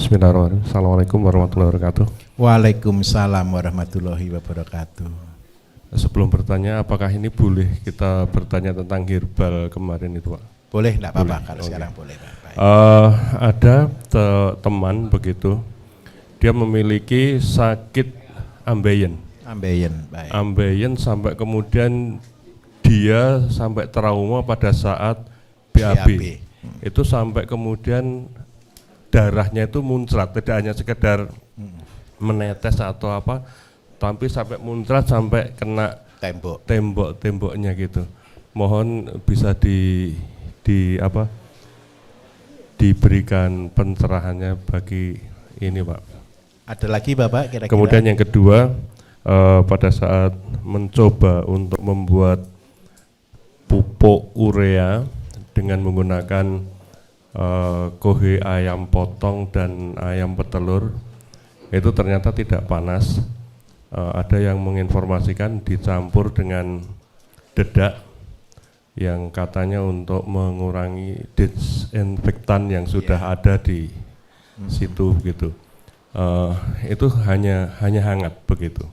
Bismillahirrahmanirrahim. Assalamualaikum warahmatullahi wabarakatuh. Waalaikumsalam warahmatullahi wabarakatuh. Sebelum bertanya, apakah ini boleh kita bertanya tentang herbal kemarin itu, Pak? Boleh, enggak apa-apa kalau sekarang boleh, Pak. Ada teman begitu, dia memiliki sakit ambeien. Baik. Ambeien sampai kemudian dia sampai trauma pada saat BAB. Itu sampai kemudian darahnya itu muncrat, tidak hanya sekedar menetes atau apa, tapi sampai muncrat sampai kena temboknya gitu. Mohon bisa diberikan pencerahannya bagi ini, Pak. Ada lagi Bapak kira-kira? Kemudian yang kedua, pada saat mencoba untuk membuat pupuk urea dengan menggunakan kohe ayam potong dan ayam petelur, itu ternyata tidak panas. Ada yang menginformasikan dicampur dengan dedak yang katanya untuk mengurangi disinfektan yang sudah ada di situ gitu. Itu hanya hangat begitu.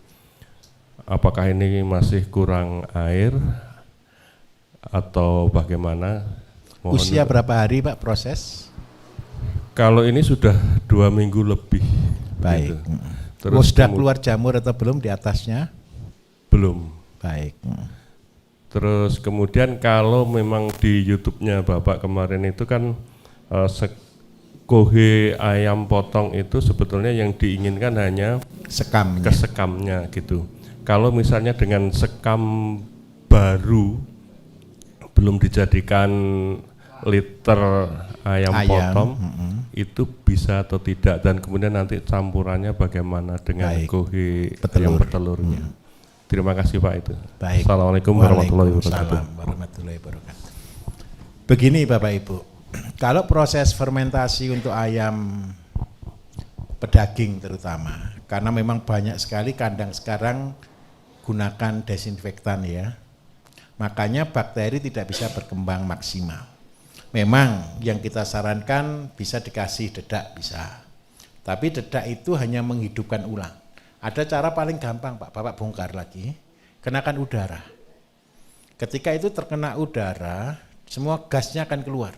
Apakah ini masih kurang air atau bagaimana? Mohon Usia berapa hari Pak proses? Kalau ini sudah 2 minggu lebih. Baik. Gitu. Terus sudah keluar jamur atau belum di atasnya? Belum. Baik. Terus kemudian kalau memang di YouTube-nya Bapak kemarin itu kan kohe ayam potong itu sebetulnya yang diinginkan hanya kesekamnya gitu. Kalau misalnya dengan sekam baru belum dijadikan liter ayam potong, itu bisa atau tidak, dan kemudian nanti campurannya bagaimana dengan kohe ayam petelurnya. Terima kasih Pak itu. Baik. Assalamualaikum warahmatullahi wabarakatuh. Begini Bapak Ibu, kalau proses fermentasi untuk ayam pedaging terutama, karena memang banyak sekali kandang sekarang gunakan desinfektan ya, makanya bakteri tidak bisa berkembang maksimal. Memang yang kita sarankan bisa dikasih dedak bisa, tapi dedak itu hanya menghidupkan ulang. Ada cara paling gampang Pak, Bapak bongkar lagi, kenakan udara. Ketika itu terkena udara, semua gasnya akan keluar.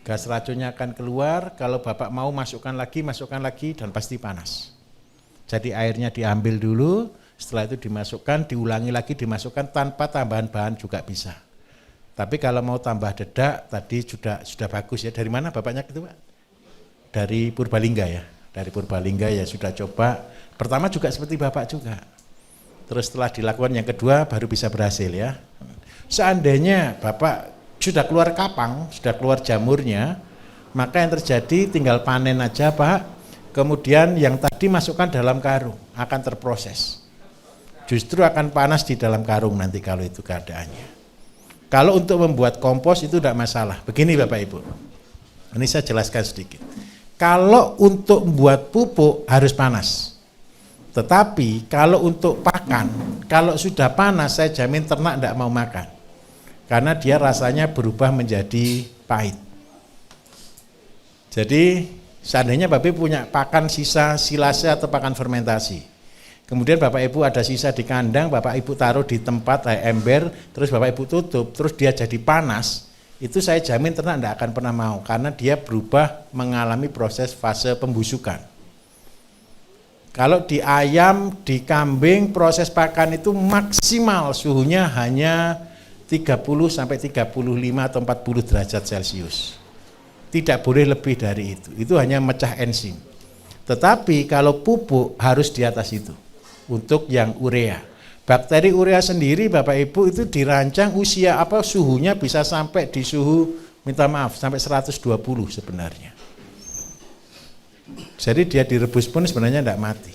Gas racunnya akan keluar, kalau Bapak mau masukkan lagi dan pasti panas. Jadi airnya diambil dulu, setelah itu dimasukkan, diulangi lagi, dimasukkan tanpa tambahan bahan juga bisa. Tapi kalau mau tambah dedak, tadi sudah bagus ya. Dari mana Bapaknya itu Pak? Dari Purbalingga ya? Dari Purbalingga ya sudah coba. Pertama juga seperti Bapak juga. Terus setelah dilakukan yang kedua baru bisa berhasil ya. Seandainya Bapak sudah keluar kapang, sudah keluar jamurnya, maka yang terjadi tinggal panen aja Pak. Kemudian yang tadi masukkan dalam karung akan terproses. Justru akan panas di dalam karung nanti kalau itu keadaannya. Kalau untuk membuat kompos itu tidak masalah. Begini Bapak Ibu, ini saya jelaskan sedikit. Kalau untuk membuat pupuk harus panas. Tetapi kalau untuk pakan, kalau sudah panas saya jamin ternak tidak mau makan. Karena dia rasanya berubah menjadi pahit. Jadi seandainya Bapak Ibu punya pakan sisa silase atau pakan fermentasi, kemudian Bapak Ibu ada sisa di kandang, Bapak Ibu taruh di tempat ember, terus Bapak Ibu tutup, terus dia jadi panas, itu saya jamin ternak tidak akan pernah mau, karena dia berubah mengalami proses fase pembusukan. Kalau di ayam, di kambing, proses pakan itu maksimal suhunya hanya 30 sampai 35 atau 40 derajat Celcius. Tidak boleh lebih dari itu hanya mecah enzim. Tetapi kalau pupuk harus di atas itu. Untuk yang urea, bakteri urea sendiri Bapak Ibu itu dirancang usia suhunya bisa sampai di suhu sampai 120 sebenarnya. Jadi dia direbus pun sebenarnya tidak mati.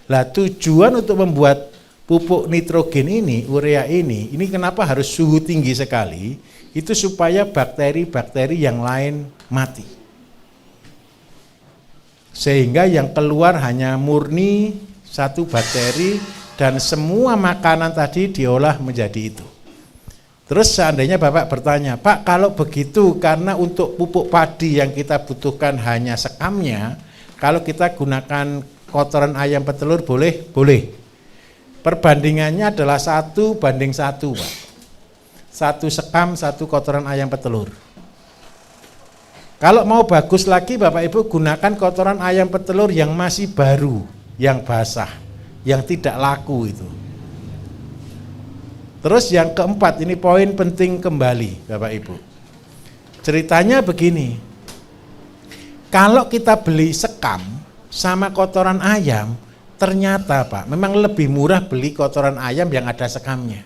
Lah tujuan untuk membuat pupuk nitrogen ini, urea ini kenapa harus suhu tinggi sekali? Itu supaya bakteri-bakteri yang lain mati. Sehingga yang keluar hanya murni satu bakteri dan semua makanan tadi diolah menjadi itu. Terus seandainya Bapak bertanya, Pak kalau begitu karena untuk pupuk padi yang kita butuhkan hanya sekamnya, kalau kita gunakan kotoran ayam petelur boleh? Boleh. Perbandingannya adalah 1:1 Pak. 1 sekam, 1 kotoran ayam petelur. Kalau mau bagus lagi Bapak Ibu gunakan kotoran ayam petelur yang masih baru, yang basah, yang tidak laku itu. Terus yang keempat, ini poin penting kembali Bapak Ibu. Ceritanya begini, kalau kita beli sekam sama kotoran ayam, ternyata Pak, memang lebih murah beli kotoran ayam yang ada sekamnya.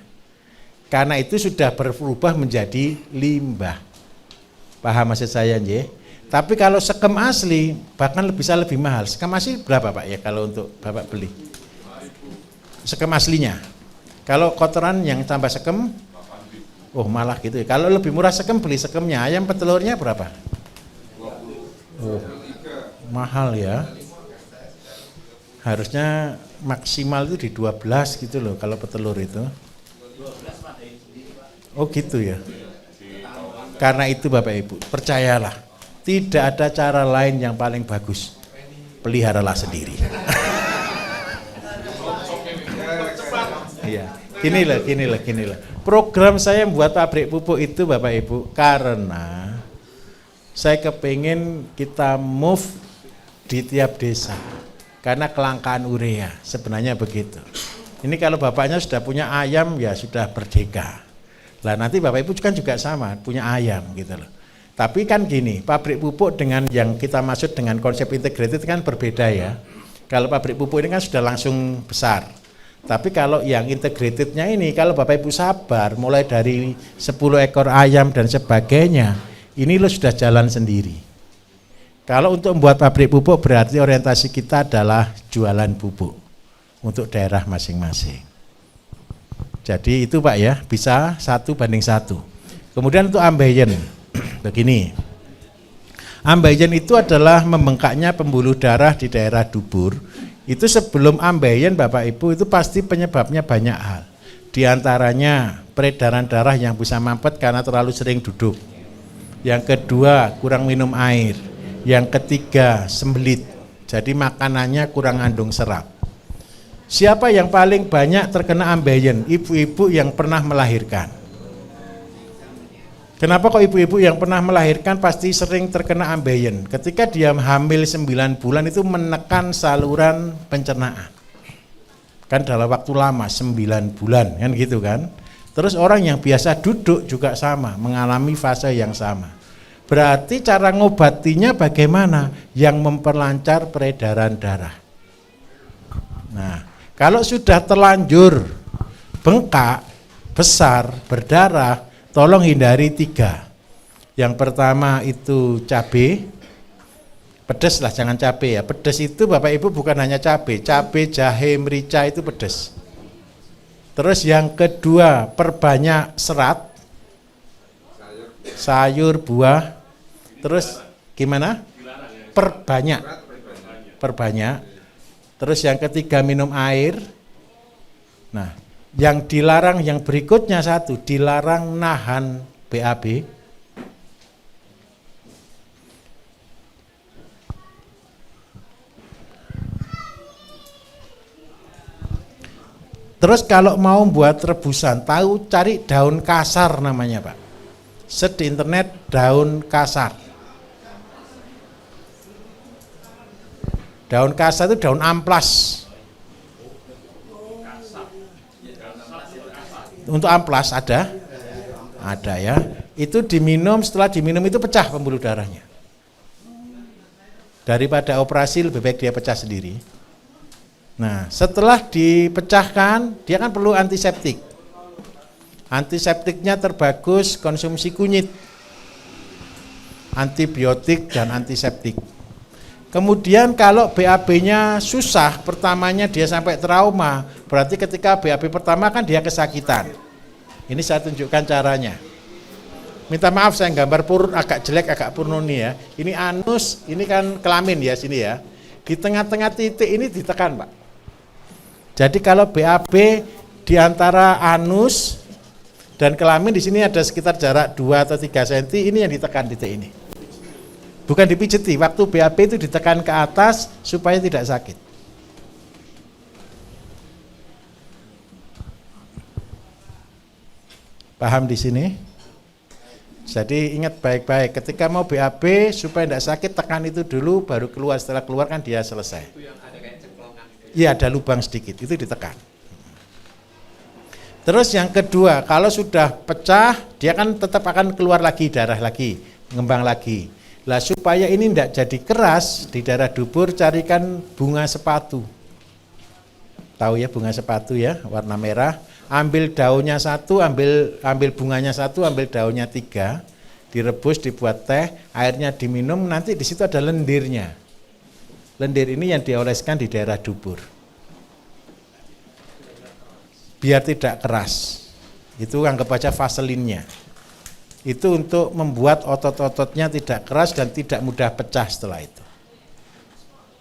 Karena itu sudah berubah menjadi limbah. Paham maksud saya nggih? Tapi kalau sekam asli bahkan bisa lebih mahal. Sekam asli berapa Pak ya kalau untuk Bapak beli? Sekam aslinya. Kalau kotoran yang tambah sekam, oh malah gitu ya. Kalau lebih murah sekam beli sekemnya, ayam petelurnya berapa? Oh, mahal ya. Harusnya maksimal itu di 12 gitu loh kalau petelur itu. Oh gitu ya. Karena itu Bapak Ibu, percayalah, tidak ada cara lain yang paling bagus. Peliharalah sendiri. Iya, gini lah. Program saya membuat pabrik pupuk itu Bapak Ibu karena saya kepingin kita move di tiap desa karena kelangkaan urea, sebenarnya begitu. Ini kalau bapaknya sudah punya ayam ya sudah merdeka. Lah nanti Bapak Ibu kan juga sama, punya ayam gitu loh. Tapi kan gini, pabrik pupuk dengan yang kita maksud dengan konsep integrated kan berbeda ya. Kalau pabrik pupuk ini kan sudah langsung besar. Tapi kalau yang integratednya ini, kalau Bapak Ibu sabar, mulai dari 10 ekor ayam dan sebagainya, ini lo sudah jalan sendiri. Kalau untuk membuat pabrik pupuk berarti orientasi kita adalah jualan pupuk untuk daerah masing-masing. Jadi itu Pak ya, bisa 1:1. Kemudian untuk ambeien, begini. Ambeien itu adalah membengkaknya pembuluh darah di daerah dubur. Itu sebelum ambeien Bapak Ibu itu pasti penyebabnya banyak hal. Di antaranya peredaran darah yang bisa mampet karena terlalu sering duduk. Yang kedua kurang minum air. Yang ketiga sembelit. Jadi makanannya kurang mengandung serat. Siapa yang paling banyak terkena ambeien? Ibu-ibu yang pernah melahirkan. Kenapa kok ibu-ibu yang pernah melahirkan pasti sering terkena ambeien? Ketika dia hamil 9 bulan itu menekan saluran pencernaan. Kan dalam waktu lama 9 bulan kan gitu kan. Terus orang yang biasa duduk juga sama, mengalami fase yang sama. Berarti cara ngobatinya bagaimana? Yang memperlancar peredaran darah. Nah, kalau sudah terlanjur bengkak, besar, berdarah, tolong hindari 3. Yang pertama itu cabai, pedas lah, jangan cabai ya. Pedas itu Bapak Ibu bukan hanya cabai, jahe, merica itu pedas. Terus yang kedua, perbanyak serat, sayur, buah. Terus gimana? Perbanyak. Terus yang ketiga minum air. Nah, yang dilarang yang berikutnya satu, dilarang nahan BAB. Terus kalau mau buat rebusan, tahu cari daun kasar namanya Pak. Search di internet daun kasar. Daun kasar itu daun amplas. Untuk amplas ada ya. Itu diminum, setelah diminum itu pecah pembuluh darahnya. Daripada operasi lebih baik dia pecah sendiri. Nah, setelah dipecahkan, dia kan perlu antiseptik. Antiseptiknya terbagus konsumsi kunyit, antibiotik dan antiseptik. Kemudian kalau BAB-nya susah, pertamanya dia sampai trauma, berarti ketika BAB pertama kan dia kesakitan. Ini saya tunjukkan caranya. Minta maaf saya gambar purun agak jelek, agak purnuni ya. Ini anus, ini kan kelamin ya sini ya. Di tengah-tengah titik ini ditekan Pak. Jadi kalau BAB di antara anus Dan kelamin di sini ada sekitar jarak 2 atau 3 cm, ini yang ditekan titik ini. Bukan dipijeti, waktu BAB itu ditekan ke atas supaya tidak sakit. Paham di sini? Jadi ingat baik-baik, ketika mau BAB supaya tidak sakit tekan itu dulu, baru keluar. Setelah keluar kan dia selesai. Itu yang ada kayak ceklongan. Iya, ada lubang sedikit, itu ditekan. Terus yang kedua, kalau sudah pecah, dia kan tetap akan keluar lagi, darah lagi, mengembang lagi. Lah supaya ini tidak jadi keras di daerah dubur, carikan bunga sepatu. Tahu ya bunga sepatu ya, warna merah. Ambil daunnya satu, ambil bunganya satu, ambil daunnya 3, direbus, dibuat teh, airnya diminum, nanti di situ ada lendirnya. Lendir ini yang dioleskan di daerah dubur. Biar tidak keras. Itu anggap aja vaselinnya. Itu untuk membuat otot-ototnya tidak keras dan tidak mudah pecah setelah itu.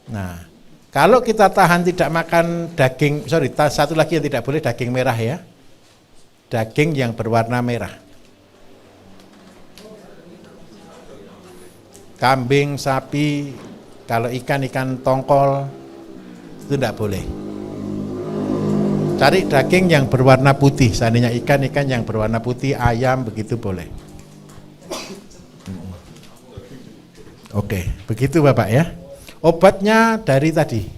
Nah, kalau kita tahan tidak makan daging, satu lagi yang tidak boleh daging merah ya. Daging yang berwarna merah. Kambing, sapi, kalau ikan tongkol, itu tidak boleh. Cari daging yang berwarna putih, seandainya ikan yang berwarna putih, ayam begitu boleh. Oke, begitu Bapak ya. Obatnya dari tadi,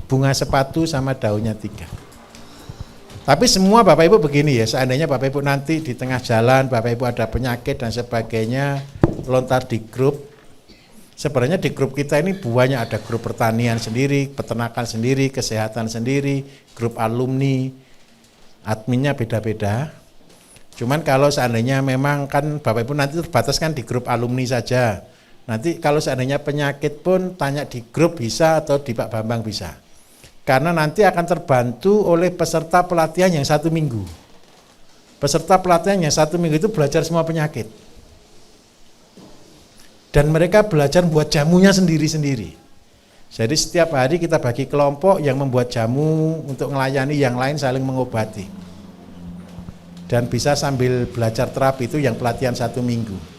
bunga sepatu sama daunnya 3. Tapi semua Bapak Ibu begini ya, seandainya Bapak Ibu nanti di tengah jalan, Bapak Ibu ada penyakit dan sebagainya, lontar di grup. Sebenarnya di grup kita ini banyak, ada grup pertanian sendiri, peternakan sendiri, kesehatan sendiri, grup alumni, adminnya beda-beda. Cuman kalau seandainya memang kan Bapak Ibu nanti terbatas kan di grup alumni saja. Nanti kalau seandainya penyakit pun tanya di grup bisa atau di Pak Bambang bisa. Karena nanti akan terbantu oleh peserta pelatihan yang 1 minggu. Peserta pelatihan yang 1 minggu itu belajar semua penyakit. Dan mereka belajar buat jamunya sendiri-sendiri. Jadi setiap hari kita bagi kelompok yang membuat jamu untuk melayani yang lain saling mengobati. Dan bisa sambil belajar terapi itu yang pelatihan 1 minggu.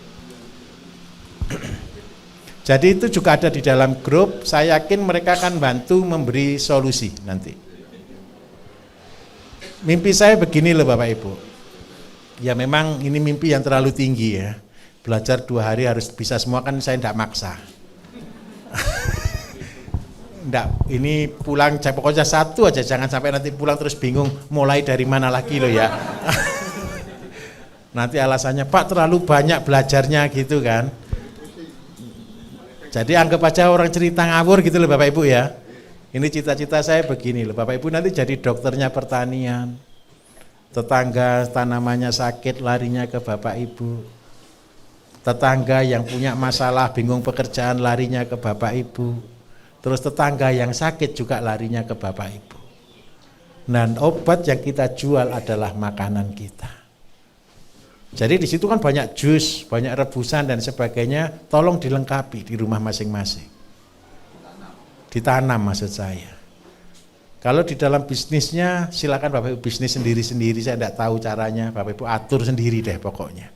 Jadi itu juga ada di dalam grup, saya yakin mereka akan bantu memberi solusi nanti. Mimpi saya begini loh Bapak Ibu. Ya memang ini mimpi yang terlalu tinggi ya. Belajar 2 hari harus bisa semua kan saya tidak maksa. Enggak, ini pulang pokoknya 1 aja, jangan sampai nanti pulang terus bingung mulai dari mana lagi loh ya. Nanti alasannya Pak terlalu banyak belajarnya gitu kan. Jadi anggap aja orang cerita ngawur gitu loh Bapak Ibu ya. Ini cita-cita saya begini loh Bapak Ibu, nanti jadi dokternya pertanian. Tetangga tanamannya sakit larinya ke Bapak Ibu. Tetangga yang punya masalah bingung pekerjaan larinya ke Bapak Ibu. Terus tetangga yang sakit juga larinya ke Bapak Ibu. Dan obat yang kita jual adalah makanan kita. Jadi di situ kan banyak jus, banyak rebusan dan sebagainya, tolong dilengkapi di rumah masing-masing. Ditanam maksud saya. Kalau di dalam bisnisnya silakan Bapak Ibu bisnis sendiri-sendiri, saya tidak tahu caranya, Bapak Ibu atur sendiri deh pokoknya.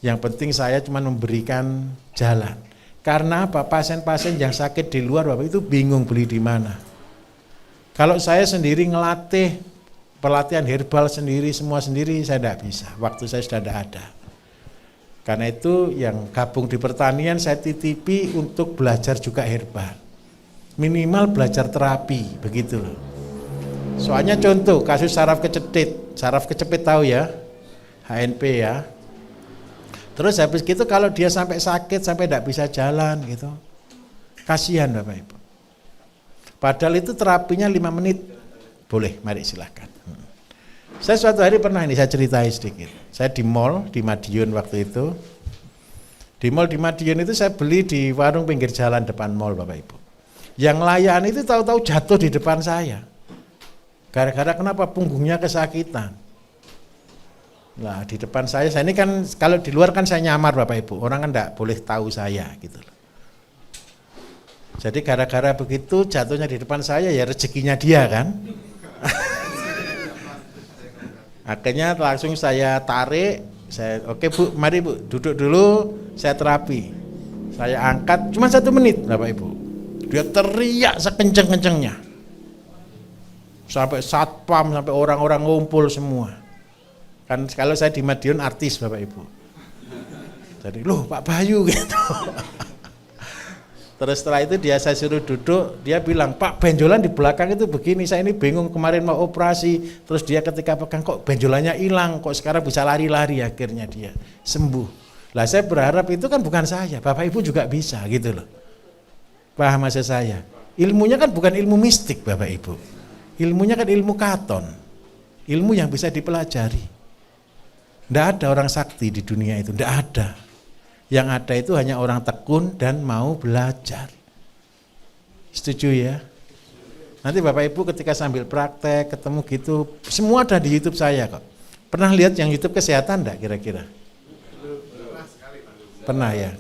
Yang penting saya cuma memberikan jalan. Karena apa? Pasien-pasien yang sakit di luar Bapak itu bingung beli di mana. Kalau saya sendiri ngelatih pelatihan herbal sendiri, semua sendiri, saya tidak bisa. Waktu saya sudah tidak ada. Karena itu yang gabung di pertanian saya titipi untuk belajar juga herbal. Minimal belajar terapi, begitu loh. Soalnya contoh, kasus saraf kecepit tahu ya, HNP ya. Terus habis gitu kalau dia sampai sakit, sampai tidak bisa jalan gitu. Kasihan Bapak Ibu. Padahal itu terapinya 5 menit. Boleh, mari silahkan. Saya suatu hari pernah ini saya ceritai sedikit. Saya di mall di Madiun waktu itu. Di mall di Madiun itu saya beli di warung pinggir jalan depan mall Bapak Ibu. Yang layani itu tahu-tahu jatuh di depan saya. Gara-gara kenapa? Punggungnya kesakitan. Nah di depan saya ini kan kalau di luar kan saya nyamar Bapak Ibu. Orang kan tidak boleh tahu saya gitu. Jadi gara-gara begitu jatuhnya di depan saya ya rezekinya dia kan. Akhirnya langsung saya tarik, oke Bu, mari Bu, duduk dulu, saya terapi. Saya angkat, cuma 1 menit Bapak Ibu. Dia teriak sekenceng-kencengnya. Sampai satpam, sampai orang-orang ngumpul semua. Kan kalau saya di Madiun artis Bapak Ibu. Jadi, loh Pak Bayu gitu. Terus setelah itu saya suruh duduk, dia bilang, Pak benjolan di belakang itu begini, saya ini bingung kemarin mau operasi, terus dia ketika pegang kok benjolannya hilang, kok sekarang bisa lari-lari, akhirnya dia sembuh. Lah saya berharap itu kan bukan saya, Bapak Ibu juga bisa gitu loh. Paham maksud saya? Ilmunya kan bukan ilmu mistik Bapak Ibu, ilmunya kan ilmu katon, ilmu yang bisa dipelajari. Tidak ada orang sakti di dunia itu, tidak ada. Yang ada itu hanya orang tekun dan mau belajar. Setuju ya? Nanti Bapak Ibu ketika sambil praktek, ketemu gitu, semua ada di YouTube saya kok. Pernah lihat yang YouTube kesehatan enggak kira-kira? Pernah ya?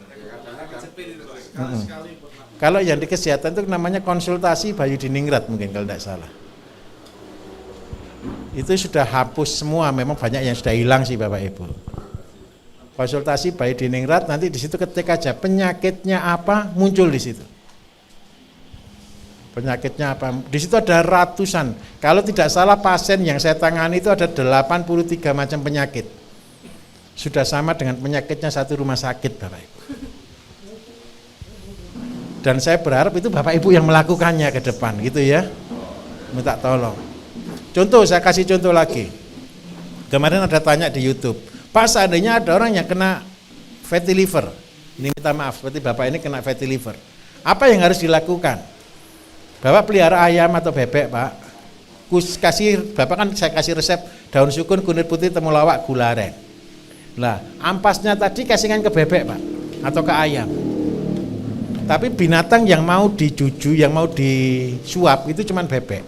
Kalau yang di kesehatan itu namanya konsultasi Bayu Diningrat mungkin kalau tidak salah. Itu sudah hapus semua, memang banyak yang sudah hilang sih Bapak Ibu. Konsultasi Bayu Diningrat, nanti di situ ketika aja penyakitnya apa muncul di situ. Penyakitnya apa? Di situ ada ratusan. Kalau tidak salah pasien yang saya tangani itu ada 83 macam penyakit. Sudah sama dengan penyakitnya satu rumah sakit Bapak Ibu. Dan saya berharap itu Bapak Ibu yang melakukannya ke depan gitu ya. Minta tolong. Contoh, saya kasih contoh lagi. Kemarin ada tanya di YouTube. Pak, seandainya ada orang yang kena fatty liver, ini minta maaf, seperti Bapak ini kena fatty liver, apa yang harus dilakukan? Bapak pelihara ayam atau bebek Pak, Bapak kan saya kasih resep daun sukun, kunir putih, temulawak, gula aren. Nah, ampasnya tadi kasihkan ke bebek Pak, atau ke ayam. Tapi binatang yang mau dijuju, yang mau disuap itu cuma bebek,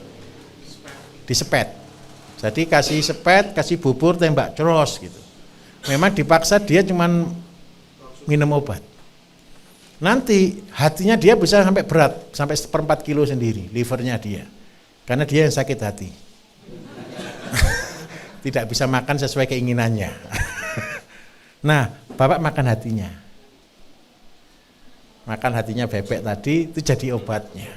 disepet. Jadi kasih sepet, kasih bubur, tembak, ceros gitu. Memang dipaksa dia cuman minum obat. Nanti hatinya dia bisa sampai berat, sampai 1/4 kilo sendiri, livernya dia. Karena dia yang sakit hati. Tidak bisa makan sesuai keinginannya. Nah, Bapak makan hatinya. Makan hatinya bebek tadi, itu jadi obatnya.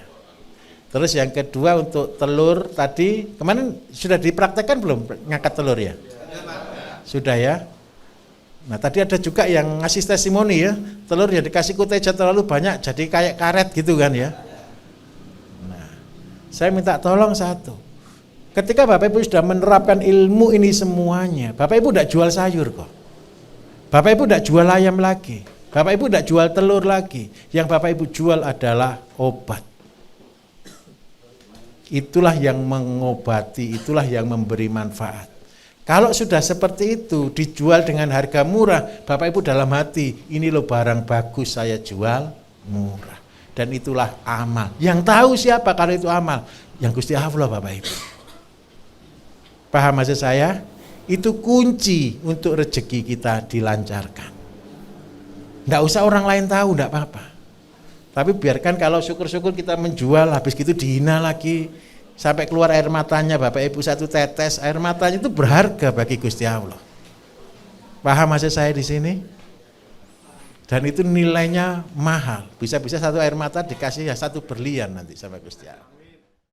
Terus yang kedua untuk telur tadi, kemarin sudah dipraktekkan belum ngangkat telur ya? Sudah ya? Nah tadi ada juga yang ngasih testimoni ya, telur yang dikasih kuteja terlalu banyak jadi kayak karet gitu kan ya. Nah, saya minta tolong satu, ketika Bapak Ibu sudah menerapkan ilmu ini semuanya, Bapak Ibu tidak jual sayur kok, Bapak Ibu tidak jual ayam lagi, Bapak Ibu tidak jual telur lagi, yang Bapak Ibu jual adalah obat. Itulah yang mengobati, itulah yang memberi manfaat. Kalau sudah seperti itu, dijual dengan harga murah, Bapak Ibu dalam hati, ini loh barang bagus saya jual murah. Dan itulah amal. Yang tahu siapa kalau itu amal? Yang Gusti Allah Bapak Ibu. Paham maksud saya? Itu kunci untuk rezeki kita dilancarkan. Nggak usah orang lain tahu, nggak apa-apa. Tapi biarkan kalau syukur-syukur kita menjual, habis gitu dihina lagi. Sampai keluar air matanya Bapak Ibu 1 tetes, air matanya itu berharga bagi Gusti Allah. Paham maksud saya di sini? Dan itu nilainya mahal. Bisa-bisa 1 air mata dikasih 1 berlian nanti sama Gusti Allah.